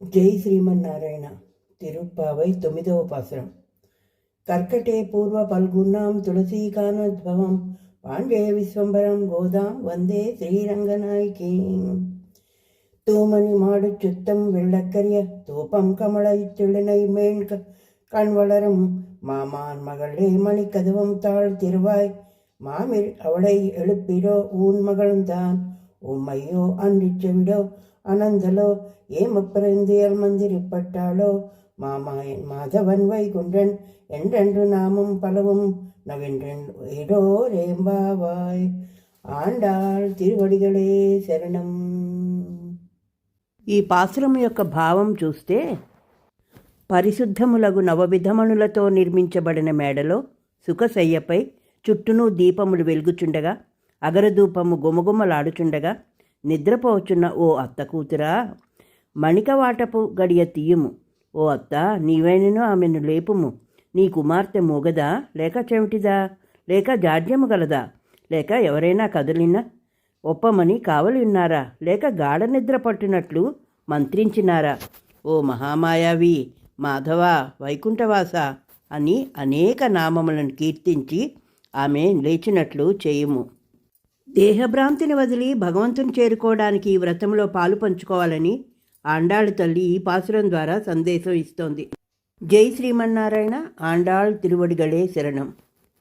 జై శ్రీమన్నారాయణ. తిరుప్పావై 9వ పాసురం. కర్కటే పూర్వ పల్గున్నాం తులసీకానోద్భవం పాండే విశ్వంబరం గోదాం వందే శ్రీరంగనాయకీ. தூமணி மாடு சுத்தம் வெள்ளக்கரிய தூப்பம் கமல இத்துளினை மேன் கண் வளரும் மாமான் மகளே மணிக்கதவம் தாழ் திருவாய் மாமில் அவளை எழுப்பிடோ ஊன் மகளுந்தான் உம்மையோ அன்றிச்செவிடோ அனந்தலோ ஏமப்பிறந்தியல் மந்திரிப்பட்டாளோ மாமாயன் மாதவன் வைகுண்டன் என்றென்று நாமும் பலவும் நவென்றோ ரேம்பாவாய். ఆండాళ్ తిరువడిగలే శరణం. ఈ పాసురం యొక్క భావం చూస్తే, పరిశుద్ధములగు నవవిధమణులతో నిర్మించబడిన మేడలో సుఖశయ్యపై చుట్టూను దీపములు వెలుగుచుండగా అగరధూపము గుమగుమలాడుచుండగా నిద్రపోచున్న ఓ అత్త కూతురా, మణికవాటపు గడియ తీయుము. ఓ అత్త, నీవైనను ఆమెను లేపుము. నీ కుమార్తె మూగదా, లేక చెవిటిదా, లేక జాడ్యము గలదా, లేక ఎవరైనా కదిలినా ఒప్పమని కావలి ఉన్నారా, లేక గాఢ నిద్ర పట్టినట్లు మంత్రించినారా? ఓ మహామాయావి, మాధవ, వైకుంఠవాస అని అనేక నామములను కీర్తించి ఆమె లేచినట్లు చేయుము. దేహభ్రాంతిని వదిలి భగవంతుని చేరుకోవడానికి ఈ వ్రతంలో పాలు పంచుకోవాలని ఆండాళ్ తల్లి ఈ పాసురం ద్వారా సందేశం ఇస్తోంది. జై శ్రీమన్నారాయణ. ఆండాళ్ తిరువడిగళే శరణం.